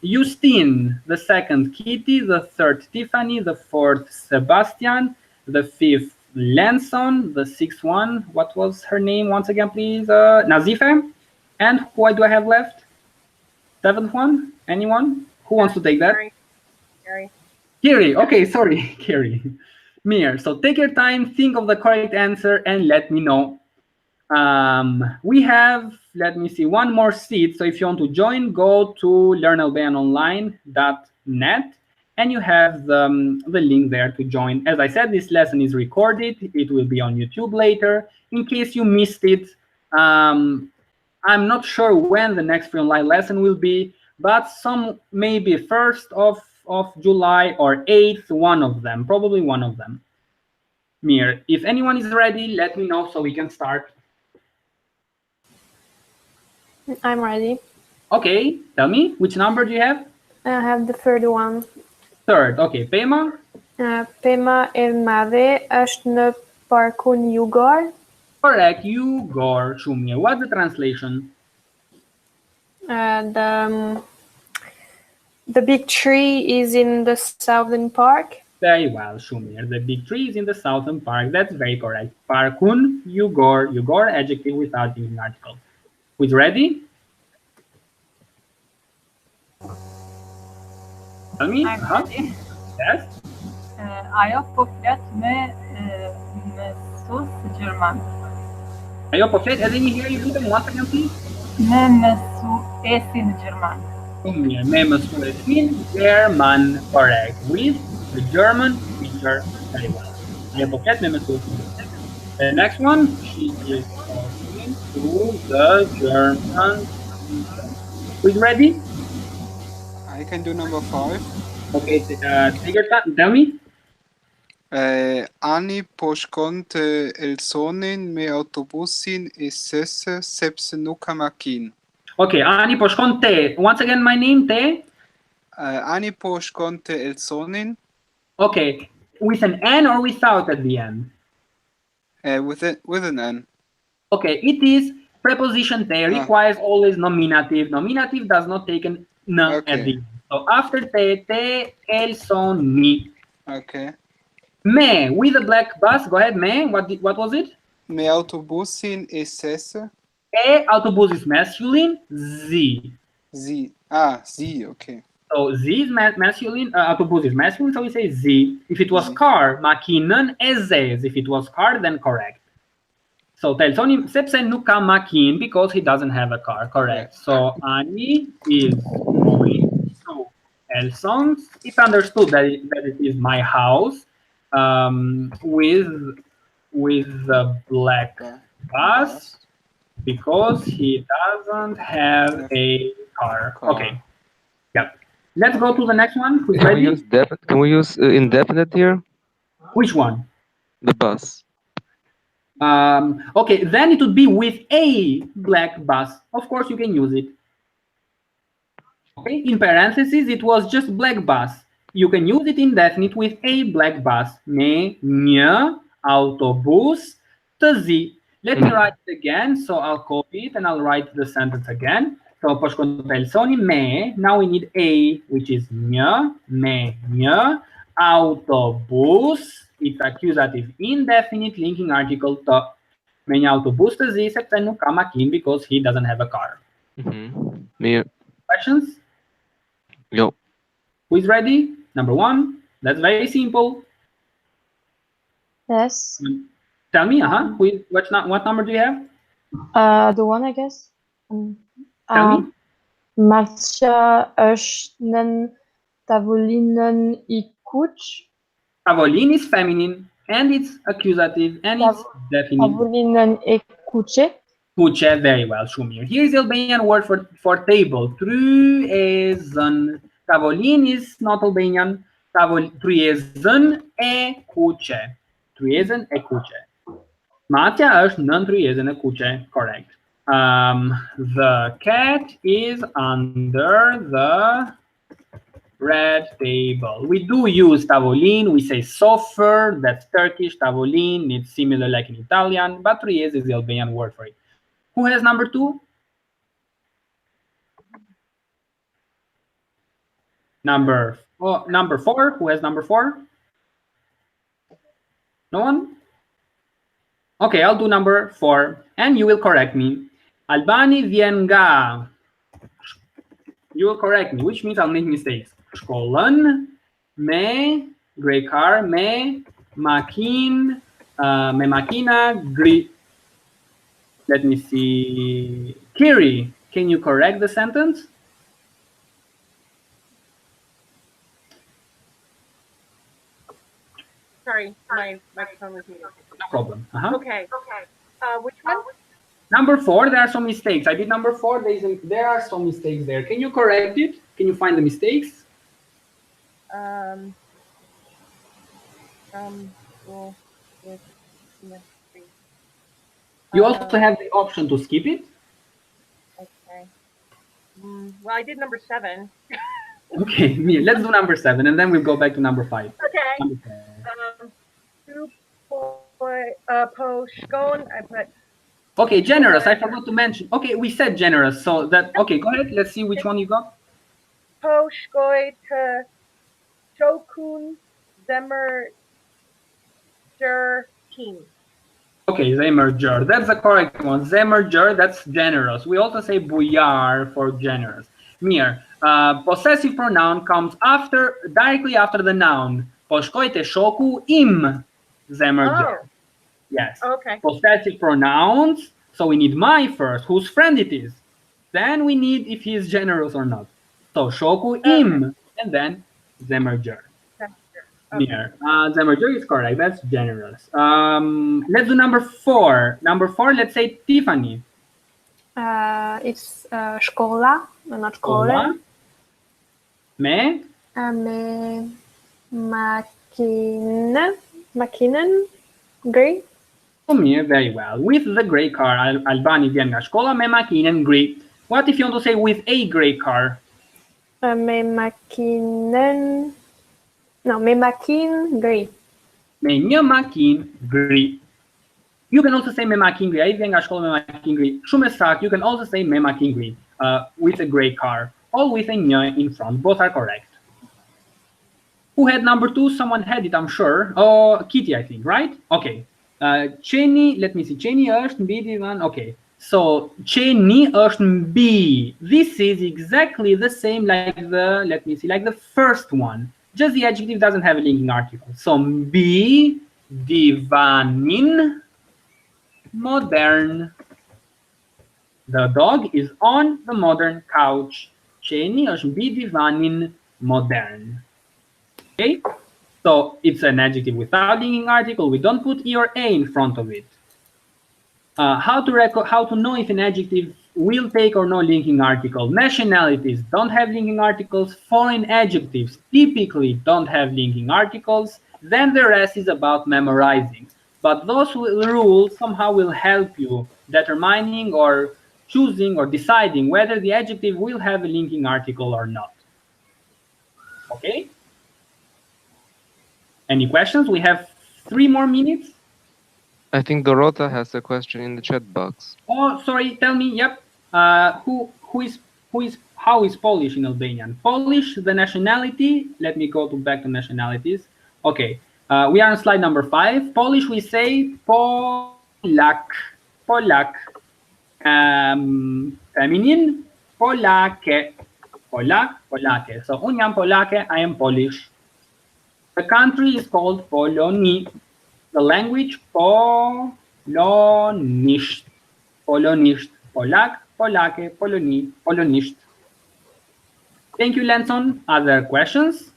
Justine, the second, Kitty, the third, Tiffany, the fourth, Sebastian, the fifth, Lanson, the sixth one, what was her name once again, please? Nazife. And who do I have left? Seventh one? Anyone? Who wants to take that? Kiri. Okay, sorry, Kiri. Mir. So take your time, think of the correct answer, and let me know. We have, let me see, one more seat. So if you want to join, go to learnalbanianonline.net and you have the link there to join. As I said, this lesson is recorded. It will be on YouTube later. In case you missed it, I'm not sure when the next free online lesson will be, but some maybe 1st of July or 8th, one of them, probably one of them. Mir, if anyone is ready, let me know so we can start. I'm ready. Okay, tell me, which number do you have? I have the third one. Third, okay. Pema? Pema e madhe është në parkun jugor. Correct, Jugor, Shumir. What's the translation? The big tree is in the southern park. Very well, Shumir. The big tree is in the southern park. That's very correct. Parkun, Jugor. Jugor, adjective without using article. Who's ready? Tell me. I'm ready. Yes. Ajo po flet me mësues gjerman. Ajo po flet, let me hear you do them once again, please. Me mësuesin gjerman. Me mësuesin German, correct. With the German teacher. Very well. Ajo po flet me mësuesin. The next one, she is talking to the German teacher. Who's ready? I can do number 5. Okay, take your time. Tell me. Ani po shkonte Elsonin me autobusin e sese sepse nuk ka makinë. Okay, Ani po shkonte. Once again, my name, Te? Ani po shkonte Elsonin. Okay, with an N or without at the end? With an N. Okay, it is preposition te requires always nominative. Nominative does not take an n at the end. So after te, el, son, ni. Okay. Me, with a black bus. Go ahead, me. What was it? Me autobusin esese. Autobus is masculine. Z. Z. Ah, Z. Okay. So Z is masculine. Autobus is masculine, so we say Z. If it was car, machinan, ezes. If it was car, then correct. So Telson sepse nu ka machin because he doesn't have a car. Correct. So Ani is going to Elson's. It's understood that it is my house with a black bus because he doesn't have a car. Okay. Yeah. Let's go to the next one. Who's ready? Can we use indefinite here? Which one? The bus. Okay, then it would be with a black bus. Of course, you can use it. Okay, in parentheses, it was just black bus. You can use it indefinite with a black bus. Me, një, autobus, tăzi. Let me write it again. So I'll copy it and I'll write the sentence again. So po shkon Telsoni me. Now we need a, which is një, me, një, autobus. It's accusative indefinite linking article to. Me një autobus të zi sepse nuk ka makinë because he doesn't have a car. Questions? Yo. Who is ready? Number one. That's very simple. Yes. Tell me, what number do you have? The one, I guess. Tell me. Marcia është në tavolinën I kuq. Tavolin is feminine and it's accusative and it's definite. Tavolinën E kuqe. Kuqe, very well, Shumir. Here is the Albanian word for table. Tryezën. Tavolin is not Albanian. Tryezën E kuqe. Tryezën E kuqe. Matja është nën tryezën E kuqe. Correct. The cat is under the red table. We do use tavolin. We say sofa. That's Turkish. Tavolin. It's similar like in Italian, but tryez is the Albanian word for it. Who has number two? Number four. Who has number four? No one? Okay, I'll do number four, and you will correct me. Albani vjen nga. You will correct me, which means I'll make mistakes. Shkollën me gray car me makinë me makina gri. Let me see. Kiri, can you correct the sentence? Sorry, my microphone was muted. No problem. Okay. Which one? Number four, there are some mistakes. I did number four. There are some mistakes there. Can you correct it? Can you find the mistakes? You also have the option to skip it. Okay. Well, I did number 7. Okay, let's do number 7, and then we'll go back to number 5. Okay. Po shkon, I put. Okay, generous. I forgot to mention. Okay, we said generous, so that. Okay, go ahead. Let's see which one you got. Po shkoj të Shokun Zemer Team. Okay, Zemerger. That's the correct one. Zemerger, that's generous. We also say buyar for generous. Mir. Possessive pronoun comes directly after the noun. Po shkoj te shoku im. Zemerger. Oh. Yes. Okay. Possessive pronouns. So we need my first, whose friend it is. Then we need if he is generous or not. So shoku im, and then Zemerger. Okay. Zemerger is correct. That's generous. Let's do number 4. Number 4, let's say Tiffany. It's škola, not škole. Me? Me makinen, gri. Very well. With the gray car, Albani vjen nga shkolla me makinen gri. What if you want to say with a gray car? Me makinen. No, me makin gri. Me një makinë gri. You can also say me makingri. Ai vjen nga shkolla me makingri. Shumë e saktë. You can also say me makingri with a gray car, all with a një in front. Both are correct. Who had number 2? Someone had it, I'm sure. Oh, Kitty, I think, right? Okay. Qeni, let me see. Qeni është mbi divan. Okay. So qeni është mbi. This is exactly the same like the, let me see, like the first one. Just the adjective doesn't have a linking article. So mbi divanin modern. The dog is on the modern couch. Qeni është mbi divanin modern. Okay, so it's an adjective without linking article. We don't put E or A in front of it. How to know if an adjective will take or no linking article? Nationalities don't have linking articles. Foreign adjectives typically don't have linking articles. Then the rest is about memorizing. But those rules somehow will help you determining or choosing or deciding whether the adjective will have a linking article or not. Okay? Any questions? We have 3 more minutes. I think Dorota has a question in the chat box. Oh, sorry. Tell me. Yep. How is Polish in Albanian? Polish, the nationality. Let me go back to nationalities. Okay. We are on slide number 5. Polish, we say Polak. Polak. Feminine, Polake. Polak, Polake. So, un jam Polake, I am Polish. The country is called Poloni. The language, Polonisht. Polonisht. Polak, Polake, Poloni, Polonisht. Thank you, Lenson. Other questions?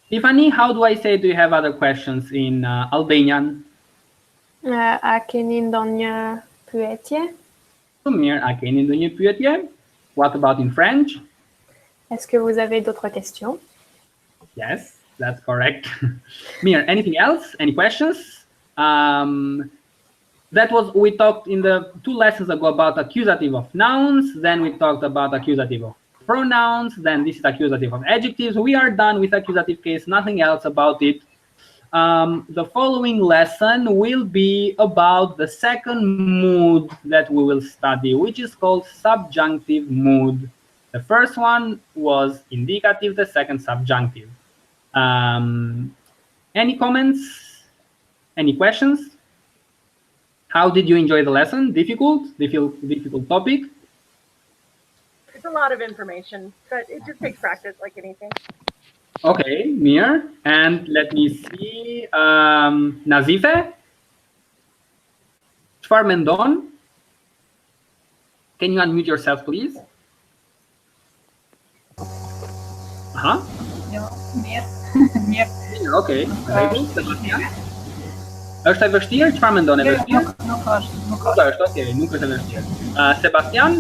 Tiffany, how do I say, do you have other questions in Albanian? A keni ndonjë pyetje? Mirë, a keni ndonjë pyetje? What about in French? Est-ce que vous avez d'autres questions? Yes, that's correct. Mir, anything else? Any questions? That was, we talked in the 2 lessons ago about accusative of nouns. Then we talked about accusative of pronouns. Then this is accusative of adjectives. We are done with accusative case, nothing else about it. The following lesson will be about the second mood that we will study, which is called subjunctive mood. The first one was indicative, the second subjunctive. Any comments? Any questions? How did you enjoy the lesson? Difficult? Difficult topic? It's a lot of information, but it just takes practice like anything. Okay, Mir. And let me see. Nazife? Çfarë mendon? Can you unmute yourself, please? Mirë. Okay. Sebastian? Është e vështirë? Çfarë mendon, e vështirë? Nuk është. Okay, nuk është e vështirë. Sebastian?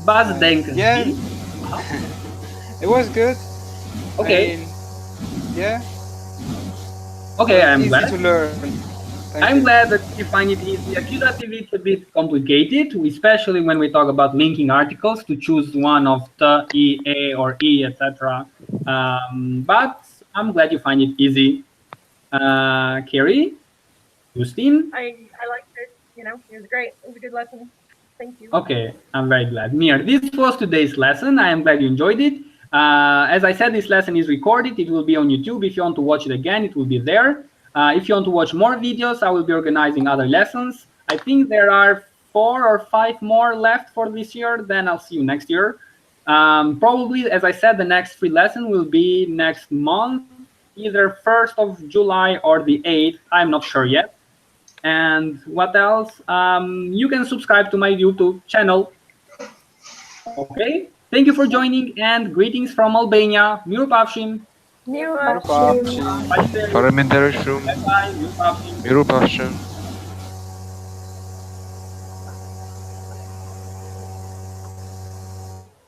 Bazdenken. Yeah. It was good. Okay. I mean, yeah. Okay, I'm easy glad. to learn. I'm glad that you find it easy. Accusative is a bit complicated, especially when we talk about linking articles to choose one of the, E, A, or E, etc. But I'm glad you find it easy. Carrie? Justine? I liked it. You know, it was great. It was a good lesson. Thank you. Okay, I'm very glad. Mir, this was today's lesson. I am glad you enjoyed it. As I said, this lesson is recorded. It will be on YouTube. If you want to watch it again, it will be there. If you want to watch more videos, I will be organizing other lessons. I think there are 4 or 5 more left for this year. Then I'll see you next year. Probably, as I said, the next free lesson will be next month, either 1st of July or the 8th. I'm not sure yet. And what else? You can subscribe to my YouTube channel. Okay. Thank you for joining, and greetings from Albania. Mirupafshim. Mirupafshim. Faleminderit shumë. Bye bye. Mirupafshim. Mirupafshim.